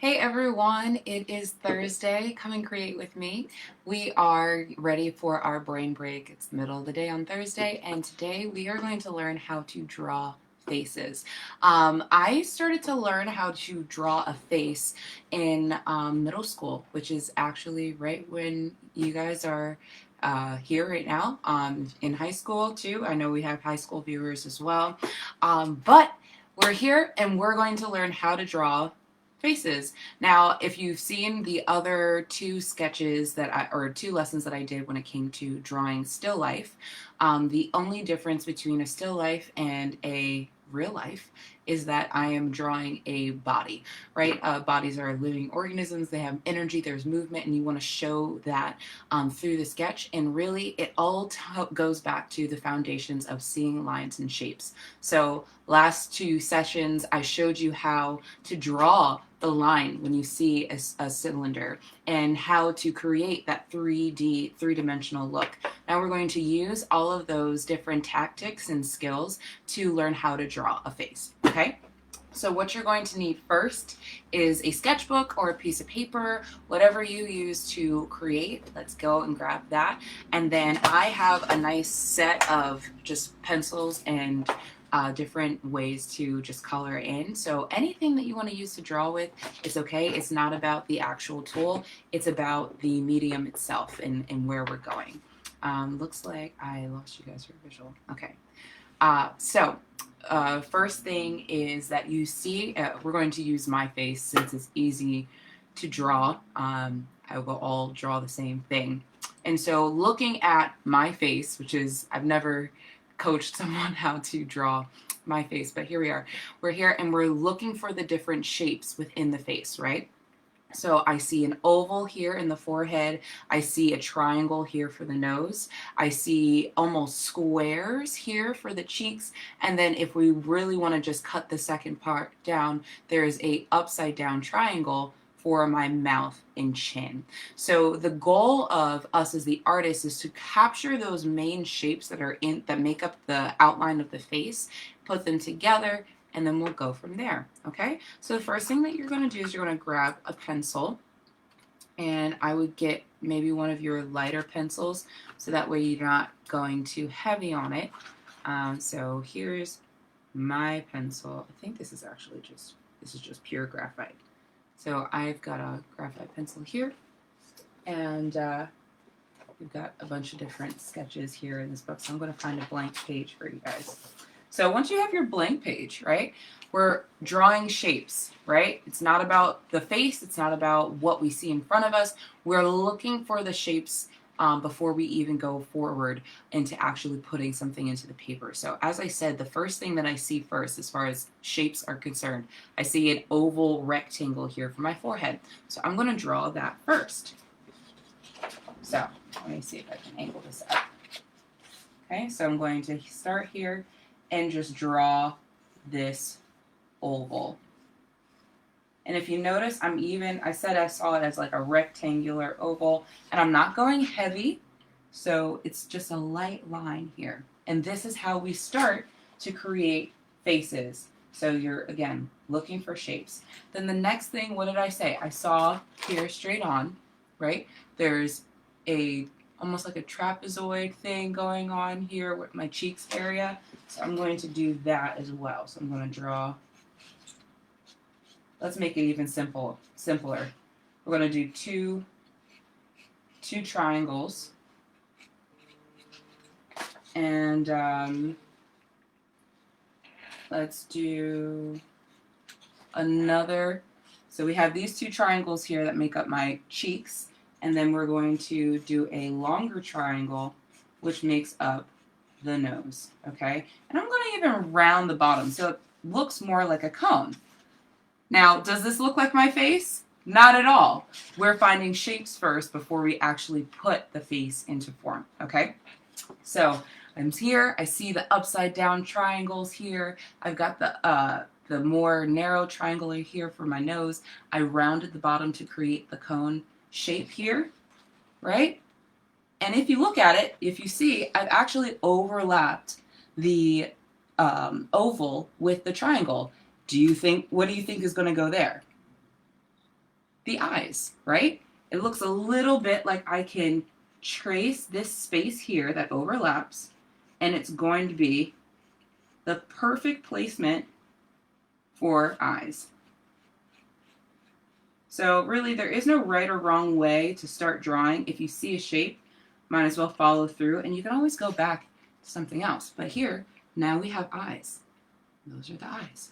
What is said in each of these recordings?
Hey everyone, it is Thursday. Come and create with me. We are ready for our brain break. It's the middle of the day on Thursday, and today we are going to learn how to draw faces. I started to learn how to draw a face in middle school, which is actually right when you guys are here right now. In high school too. I know we have high school viewers as well. But we're here and we're going to learn how to draw faces. Now, if you've seen the other two sketches or two lessons that I did when it came to drawing still life, the only difference between a still life and a real life is that I am drawing a body, right? Bodies are living organisms, they have energy, there's movement, and you want to show that through the sketch. And really, it all goes back to the foundations of seeing lines and shapes. So, last two sessions, I showed you how to draw the line when you see a cylinder and how to create that 3D, three-dimensional look. Now we're going to use all of those different tactics and skills to learn how to draw a face, okay? So what you're going to need first is a sketchbook or a piece of paper, whatever you use to create. Let's go and grab that. And then I have a nice set of just pencils and different ways to just color in. So anything that you want to use to draw with is okay. It's not about the actual tool. It's about the medium itself and where we're going. Looks like I lost you guys for visual. Okay. First thing is that you see, we're going to use my face since it's easy to draw. I will all draw the same thing. And so looking at my face, which is, I've never coached someone how to draw my face, but here we are. We're here and we're looking for the different shapes within the face, right? So I see an oval here in the forehead. I see a triangle here for the nose. I see almost squares here for the cheeks. And then if we really want to just cut the second part down, there's a upside down triangle for my mouth and chin. So the goal of us as the artist is to capture those main shapes that make up the outline of the face, put them together, and then we'll go from there, okay? So the first thing that you're gonna do is you're gonna grab a pencil, and I would get maybe one of your lighter pencils, so that way you're not going too heavy on it. So here's my pencil. I think this is just pure graphite. So I've got a graphite pencil here, and we've got a bunch of different sketches here in this book, so I'm gonna find a blank page for you guys. So once you have your blank page, right, we're drawing shapes, right? It's not about the face. It's not about what we see in front of us. We're looking for the shapes before we even go forward into actually putting something into the paper. So as I said, the first thing that I see first as far as shapes are concerned, I see an oval rectangle here for my forehead. So I'm going to draw that first. So let me see if I can angle this up. Okay, so I'm going to start here and just draw this oval. And if you notice, I said I saw it as like a rectangular oval, and I'm not going heavy, so it's just a light line here. And this is how we start to create faces. So you're, again, looking for shapes. Then the next thing, what did I say? I saw here straight on, right? There's almost like a trapezoid thing going on here with my cheeks area. So I'm going to do that as well. So I'm going to draw. Let's make it even simpler. We're going to do two triangles. And let's do another. So we have these two triangles here that make up my cheeks. And then we're going to do a longer triangle, which makes up the nose, okay? And I'm going to even round the bottom so it looks more like a cone. Now, does this look like my face? Not at all. We're finding shapes first before we actually put the face into form, okay? So I'm here. I see the upside down triangles here. I've got the more narrow triangle here for my nose. I rounded the bottom to create the cone shape here, right? And if you look at it, if you see, I've actually overlapped the oval with the triangle. What do you think is going to go there? the eyes, right? It looks a little bit like I can trace this space here that overlaps, and it's going to be the perfect placement for eyes. So really, there is no right or wrong way to start drawing. If you see a shape, might as well follow through, and you can always go back to something else. But here, now we have eyes. Those are the eyes.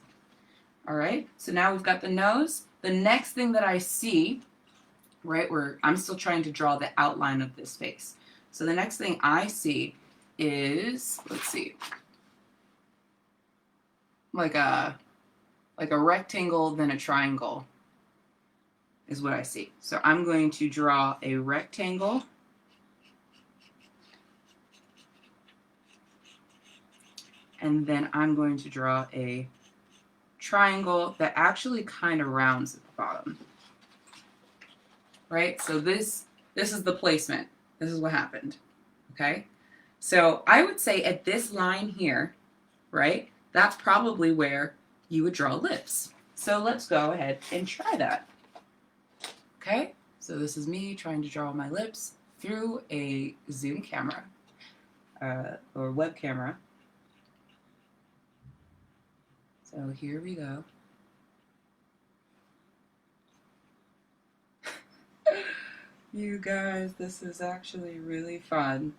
All right, so now we've got the nose. The next thing that I see, right, where I'm still trying to draw the outline of this face. So the next thing I see is, let's see, like a rectangle, then a triangle is what I see. So I'm going to draw a rectangle. And then I'm going to draw a triangle that actually kind of rounds at the bottom. Right? So this is the placement. This is what happened. Okay? So I would say at this line here, right, that's probably where you would draw lips. So let's go ahead and try that. Okay? So this is me trying to draw my lips through a Zoom camera or web camera. So here we go. You guys, this is actually really fun.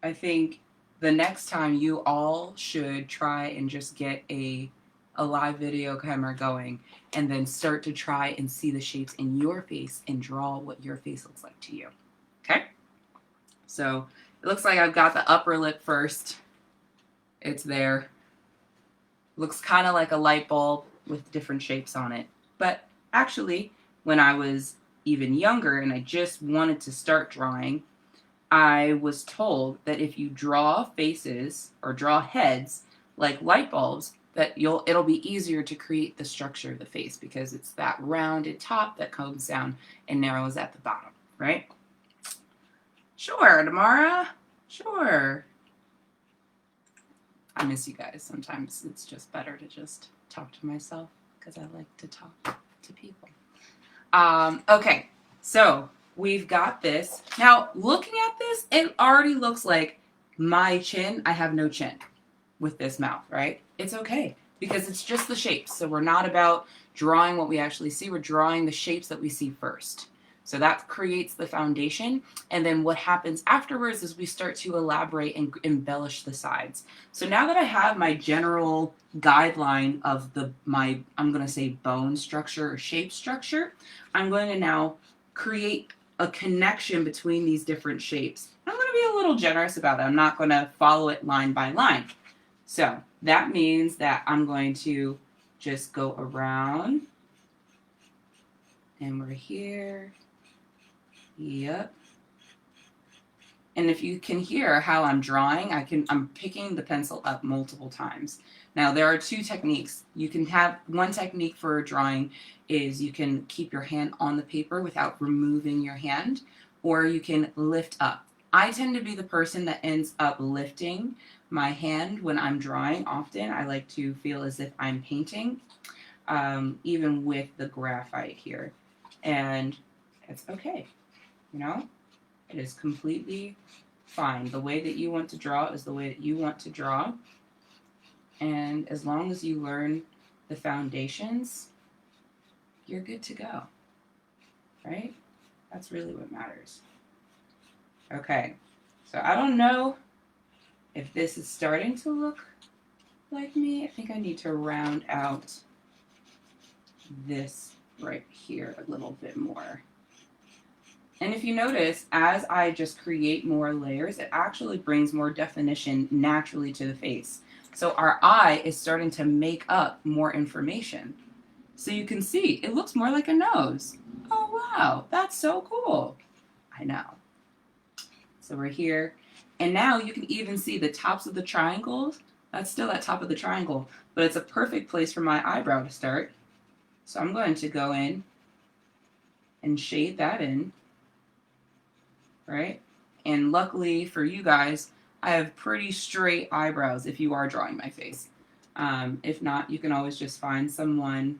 I think the next time you all should try and just get a live video camera going and then start to try and see the shapes in your face and draw what your face looks like to you. Okay? So it looks like I've got the upper lip first. It's there. Looks kind of like a light bulb with different shapes on it. But actually, when I was even younger and I just wanted to start drawing, I was told that if you draw faces or draw heads like light bulbs, that it'll be easier to create the structure of the face because it's that rounded top that comes down and narrows at the bottom, right? Sure, Tamara. Sure. I miss you guys. Sometimes it's just better to just talk to myself because I like to talk to people. Okay, so we've got this. Now, looking at this, it already looks like my chin. I have no chin with this mouth, right? It's okay because it's just the shapes. So we're not about drawing what we actually see. We're drawing the shapes that we see first. So that creates the foundation. And then what happens afterwards is we start to elaborate and embellish the sides. So now that I have my general guideline of I'm going to say bone structure or shape structure, I'm going to now create a connection between these different shapes. I'm going to be a little generous about it. I'm not going to follow it line by line. So that means that I'm going to just go around and we're here. Yep. And if you can hear how I'm drawing, I'm picking the pencil up multiple times. Now there are two techniques. You can have one technique for drawing is you can keep your hand on the paper without removing your hand, or you can lift up. I tend to be the person that ends up lifting my hand when I'm drawing often. I like to feel as if I'm painting, even with the graphite here. And it's okay. You know, it is completely fine. The way that you want to draw is the way that you want to draw. And as long as you learn the foundations, you're good to go, right? That's really what matters. Okay, so I don't know if this is starting to look like me. I think I need to round out this right here a little bit more. And if you notice, as I just create more layers, it actually brings more definition naturally to the face. So our eye is starting to make up more information. So you can see, it looks more like a nose. Oh, wow, that's so cool. I know. So we're here. And now you can even see the tops of the triangles. That's still at top of the triangle, but it's a perfect place for my eyebrow to start. So I'm going to go in and shade that in. Right? And luckily for you guys, I have pretty straight eyebrows if you are drawing my face. If not, you can always just find someone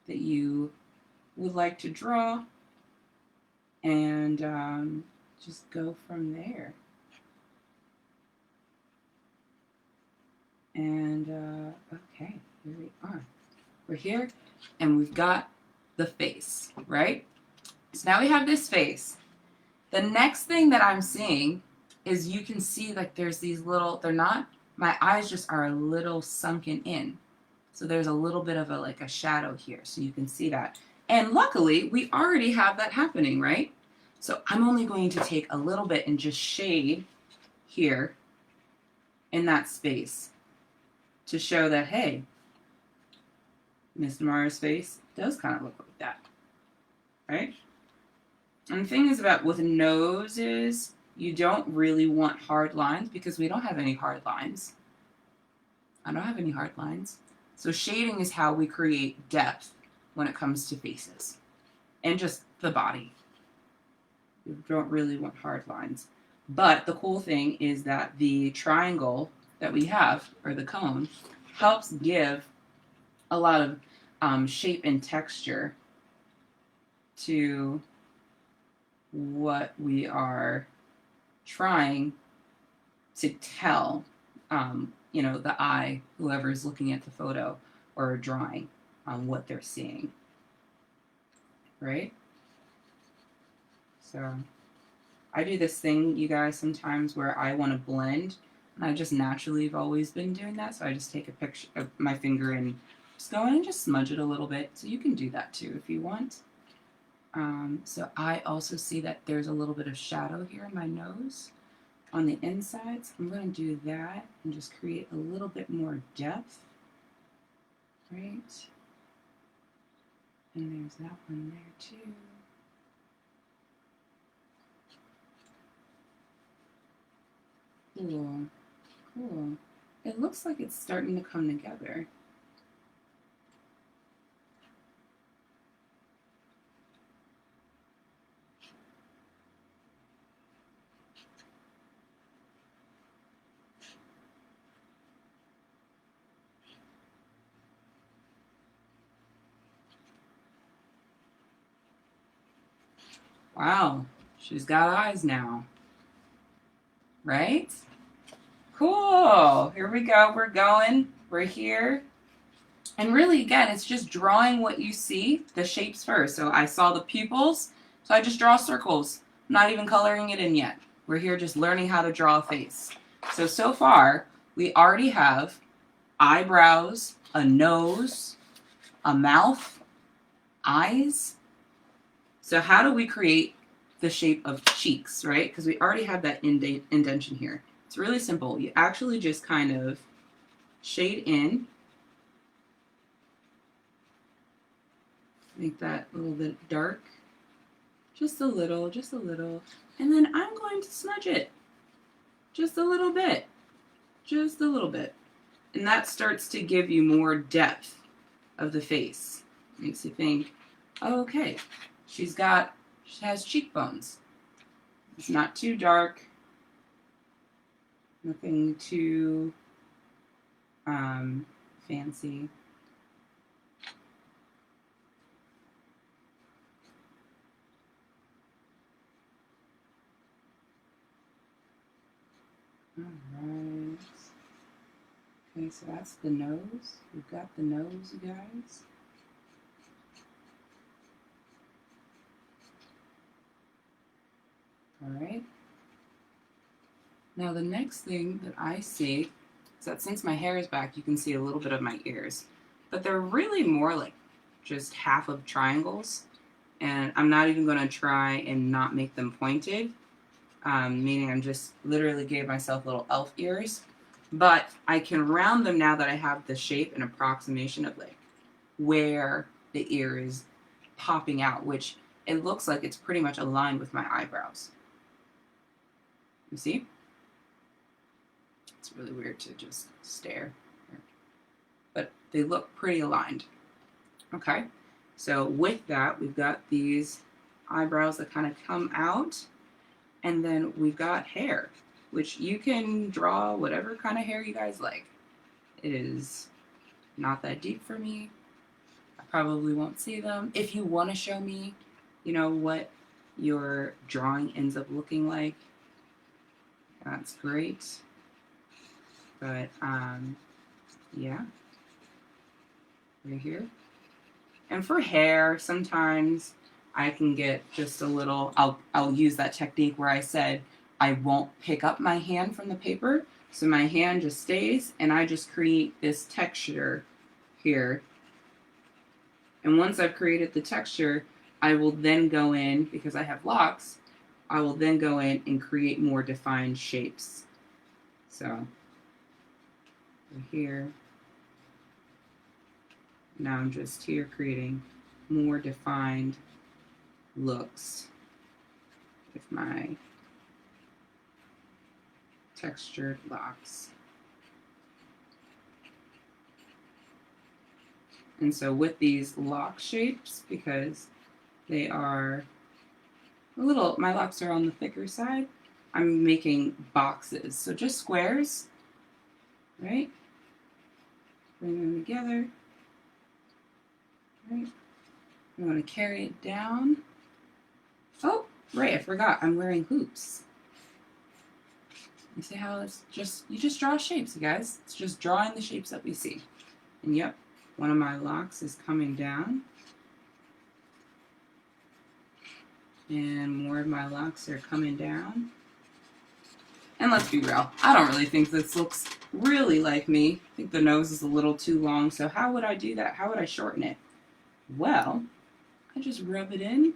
that you would like to draw, and just go from there. And okay, here we are. We're here, and we've got the face, right? So now we have this face. The next thing that I'm seeing is you can see like there's these little, they're not, my eyes just are a little sunken in. So there's a little bit of like a shadow here, so you can see that. And luckily, we already have that happening, right? So I'm only going to take a little bit and just shade here in that space to show that, hey, Miss Mara's face does kind of look like that, right? And the thing is about with noses, you don't really want hard lines because we don't have any hard lines. I don't have any hard lines. So shading is how we create depth when it comes to faces and just the body. You don't really want hard lines. But the cool thing is that the triangle that we have, or the cone, helps give a lot of shape and texture to what we are trying to tell, you know, the eye, whoever is looking at the photo or drawing, on what they're seeing, right? So I do this thing, you guys, sometimes where I want to blend, and I just naturally have always been doing that, so I just take a picture of my finger and just go in and just smudge it a little bit. So you can do that too if you want. So I also see that there's a little bit of shadow here in my nose on the inside. So I'm going to do that and just create a little bit more depth, right? And there's that one there too. Cool, cool. It looks like it's starting to come together. Wow, she's got eyes now, right? Cool, here we go, we're going, we're here. And really, again, it's just drawing what you see, the shapes first. So I saw the pupils, so I just draw circles, not even coloring it in yet. We're here just learning how to draw a face. So far, we already have eyebrows, a nose, a mouth, eyes. So how do we create the shape of cheeks, right? Because we already have that indentation here. It's really simple. You actually just kind of shade in, make that a little bit dark, just a little, and then I'm going to smudge it just a little bit, and that starts to give you more depth of the face. Makes you think, oh, okay, she has cheekbones. It's not too dark, nothing too fancy. Alright. Okay, so that's the nose. We've got the nose, you guys. Alright. Now the next thing that I see is that since my hair is back, you can see a little bit of my ears. But they're really more like just half of triangles. And I'm not even going to try and not make them pointed. Meaning I'm just literally gave myself little elf ears. But I can round them now that I have the shape and approximation of like where the ear is popping out, which it looks like it's pretty much aligned with my eyebrows. You see? It's really weird to just stare. But they look pretty aligned. Okay, so with that, we've got these eyebrows that kind of come out. And then we've got hair, which you can draw whatever kind of hair you guys like. It is not that deep for me. I probably won't see them. If you want to show me, you know, what your drawing ends up looking like, that's great. But yeah, right here. And for hair, sometimes I can get just a little, I'll use that technique where I said I won't pick up my hand from the paper. So my hand just stays and I just create this texture here. And once I've created the texture, I will then go in, because I have locks, I will then go in and create more defined shapes. So here, now I'm just here creating more defined looks with my textured locks. And so with these lock shapes, because they are a little, my locks are on the thicker side, I'm making boxes. So just squares, right? Bring them together, right? I want to carry it down. Oh, right, I forgot, I'm wearing hoops. You see how it's just, you just draw shapes, you guys. It's just drawing the shapes that we see. And yep, one of my locks is coming down. And more of my locks are coming down. And let's be real, I don't really think this looks really like me. I think the nose is a little too long, so how would I do that? How would I shorten it? Well, I just rub it in,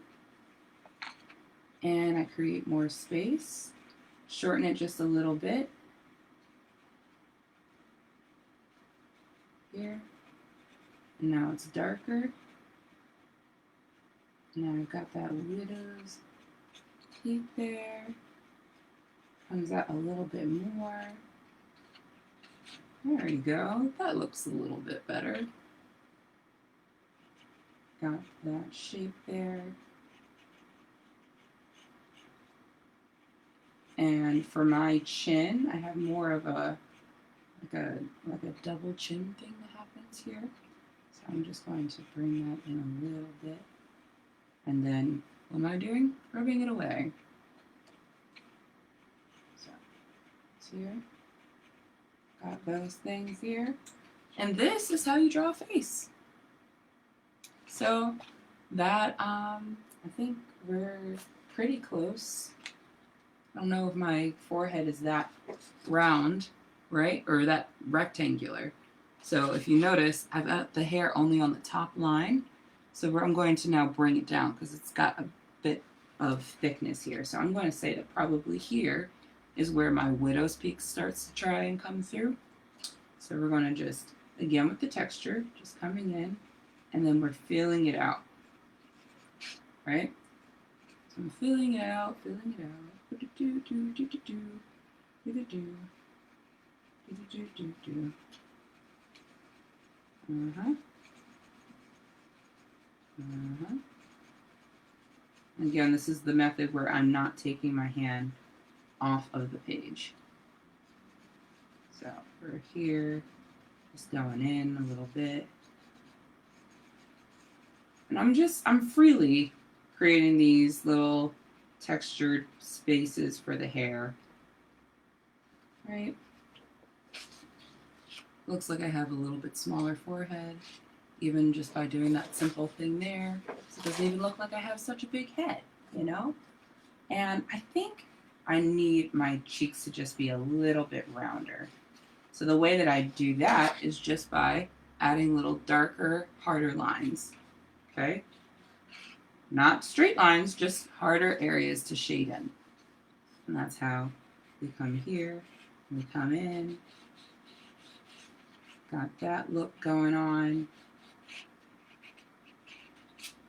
and I create more space. Shorten it just a little bit. Here. And now it's darker. Now I've got that widow's peak there. Comes out a little bit more. There we go. That looks a little bit better. Got that shape there. And for my chin, I have more of a like a double chin thing that happens here. So I'm just going to bring that in a little bit. And then what am I doing? Rubbing it away. So here. Got those things here. And this is how you draw a face. So that I think we're pretty close. I don't know if my forehead is that round, right? Or that rectangular. So if you notice, I've got the hair only on the top line. So I'm going to now bring it down because it's got a bit of thickness here. So I'm going to say that probably here is where my widow's peak starts to try and come through. So we're going to just, again with the texture, just coming in, and then we're feeling it out, right? So I'm feeling it out, feeling it out. Again, this is the method where I'm not taking my hand off of the page. So we're here, just going in a little bit. And I'm freely creating these little textured spaces for the hair. Right? Looks like I have a little bit smaller forehead, even just by doing that simple thing there. So it doesn't even look like I have such a big head, you know? And I think I need my cheeks to just be a little bit rounder. So the way that I do that is just by adding little darker, harder lines. Okay? Not straight lines, just harder areas to shade in. And that's how we come here, we come in. Got that look going on.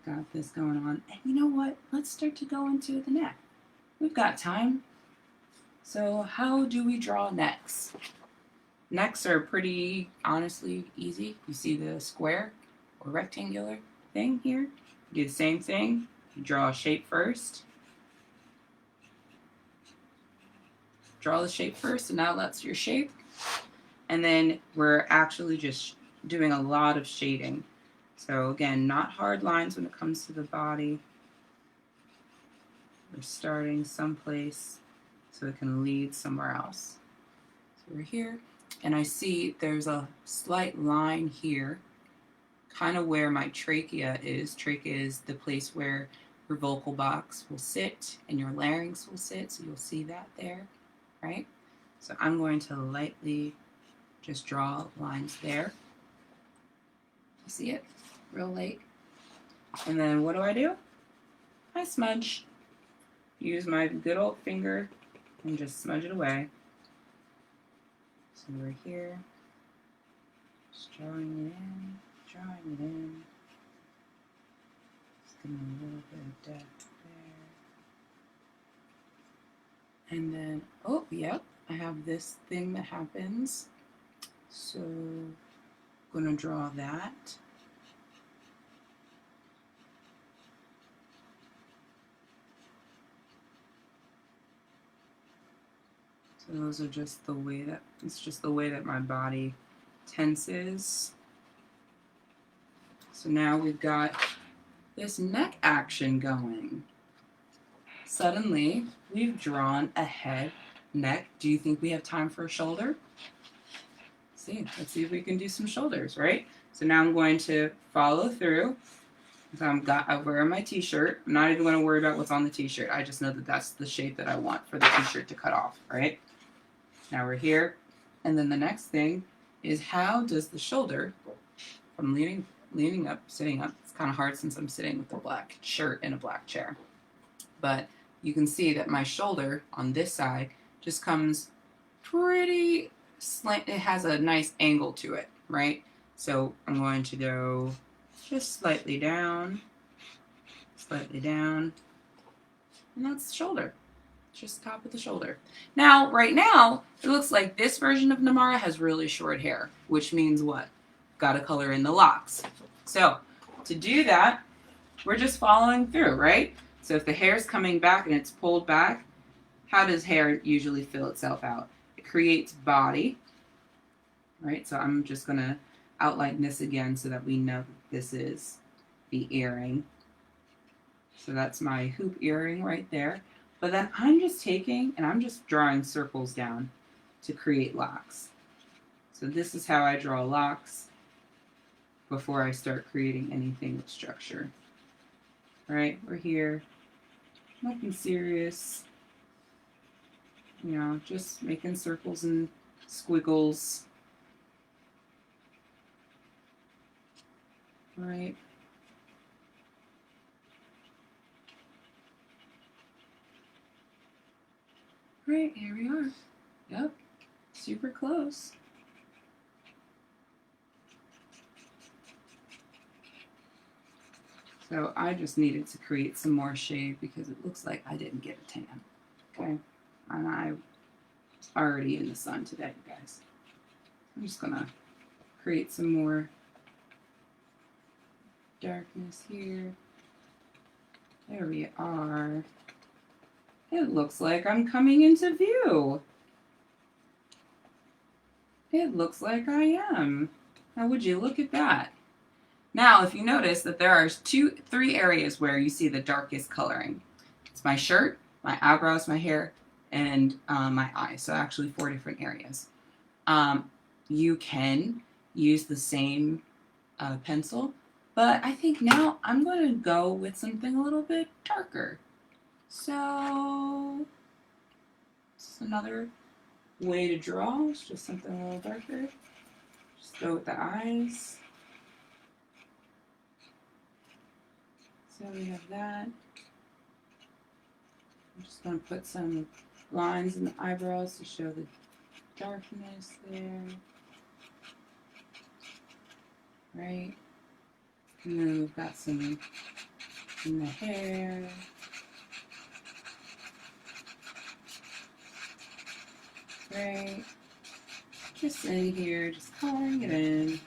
Got this going on. And you know what? Let's start to go into the neck. We've got time. So how do we draw necks? Necks are pretty, honestly, easy. You see the square or rectangular thing here? You do the same thing. You draw a shape first. Draw the shape first, and now that's your shape. And then we're actually just doing a lot of shading. So again, not hard lines when it comes to the body. We're starting someplace so it can lead somewhere else. So we're here, and I see there's a slight line here, kind of where my trachea is. Trachea is the place where your vocal box will sit and your larynx will sit, so you'll see that there, right? So I'm going to lightly just draw lines there. You see it? Real light. And then what do? I smudge. Use my good old finger and just smudge it away. So we're here, just drawing it in, drawing it in. Just giving a little bit of depth there. And then, oh, yep, I have this thing that happens. So I'm going to draw that. So those are just the way that, it's just the way that my body tenses. So now we've got this neck action going. Suddenly, we've drawn a head, neck. Do you think we have time for a shoulder? Let's see if we can do some shoulders, right? So now I'm going to follow through. So I'm wearing my t-shirt. I'm not even going to worry about what's on the t-shirt. I just know that that's the shape that I want for the t-shirt to cut off, right? Now we're here. And then the next thing is, how does the shoulder, from leaning up, sitting up, it's kind of hard since I'm sitting with a black shirt in a black chair. But you can see that my shoulder on this side just comes pretty slant. It has a nice angle to it, right? So I'm going to go just slightly down, and that's the shoulder. Just top of the shoulder. Now, right now, it looks like this version of Namara has really short hair, which means what? Got to color in the locks. So to do that, we're just following through, right? So if the hair's coming back and it's pulled back, how does hair usually fill itself out? It creates body, right? So I'm just going to outline this again so that we know that this is the earring. So that's my hoop earring right there. But then I'm just taking and I'm just drawing circles down to create locks. So this is how I draw locks before I start creating anything with structure. All right, we're here. Nothing serious. You know, just making circles and squiggles. All right. Right, here we are. Yep, super close. So I just needed to create some more shade because it looks like I didn't get a tan. Okay, and I was already in the sun today, you guys. I'm just gonna create some more darkness here. There we are. It looks like I'm coming into view. It looks like I am. Now, would you look at that? Now, if you notice that there are three areas where you see the darkest coloring. It's my shirt, my eyebrows, my hair, and my eyes. So actually 4 different areas. You can use the same pencil, but I think now I'm going to go with something a little bit darker. So it's another way to draw. It's just something a little darker. Just go with the eyes. So we have that. I'm just going to put some lines in the eyebrows to show the darkness there. Right? And then we've got some in the hair. Right, just in here, just coloring it in,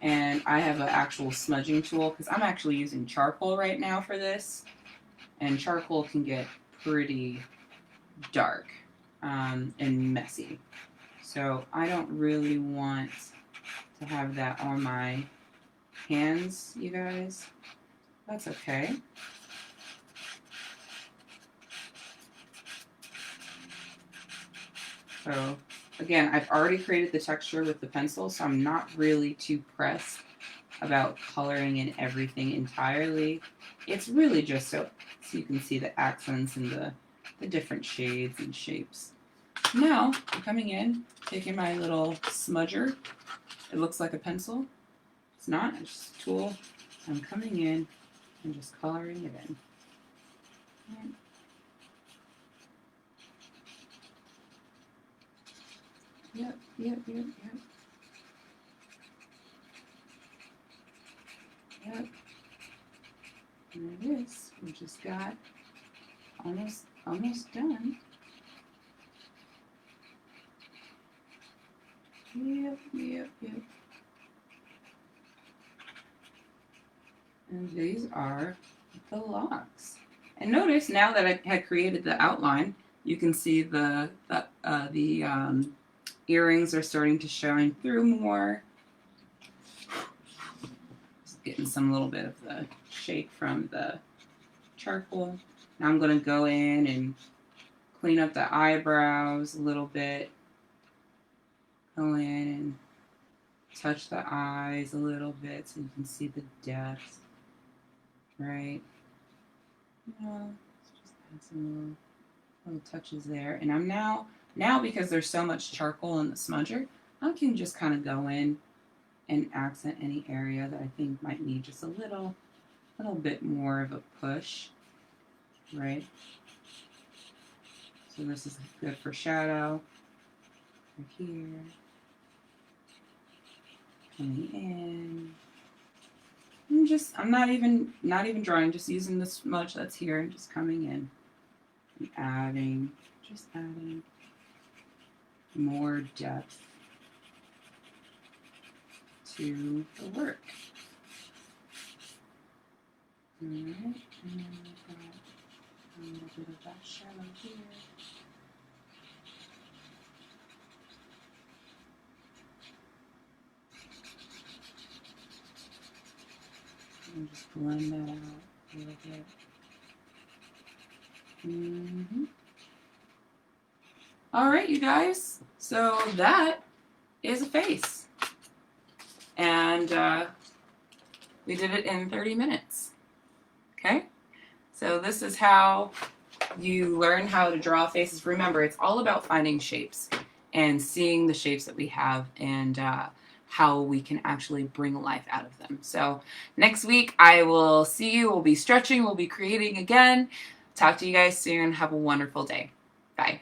and I have an actual smudging tool because I'm actually using charcoal right now for this, and charcoal can get pretty dark and messy, so I don't really want to have that on my hands, you guys. That's okay. So again, I've already created the texture with the pencil, so I'm not really too pressed about coloring in everything entirely. It's really just so you can see the accents and the different shades and shapes. Now, I'm coming in, taking my little smudger. It looks like a pencil. It's not, it's just a tool. I'm coming in and just coloring it in. Yep. Yep. And there it is. We just got almost done. Yep. And these are the locks. And notice now that I had created the outline, you can see the earrings are starting to shine through more. Just getting some little bit of the shake from the charcoal. Now I'm going to go in and clean up the eyebrows a little bit. Go in and touch the eyes a little bit so you can see the depth. Right? Just add some little touches there. And I'm now because there's so much charcoal in the smudger, I can just kind of go in and accent any area that I think might need just a little bit more of a push. Right? So this is good for shadow. Right here. Coming in. I'm not even drawing, just using the smudge that's here and just coming in and adding more depth to the work. All right, and then we've got a little bit of that shadow here. And just blend that out a little bit. All right, you guys. So that is a face. And we did it in 30 minutes. Okay? So this is how you learn how to draw faces. Remember, it's all about finding shapes and seeing the shapes that we have and how we can actually bring life out of them. So next week I will see you. We'll be stretching. We'll be creating again. Talk to you guys soon. Have a wonderful day. Bye.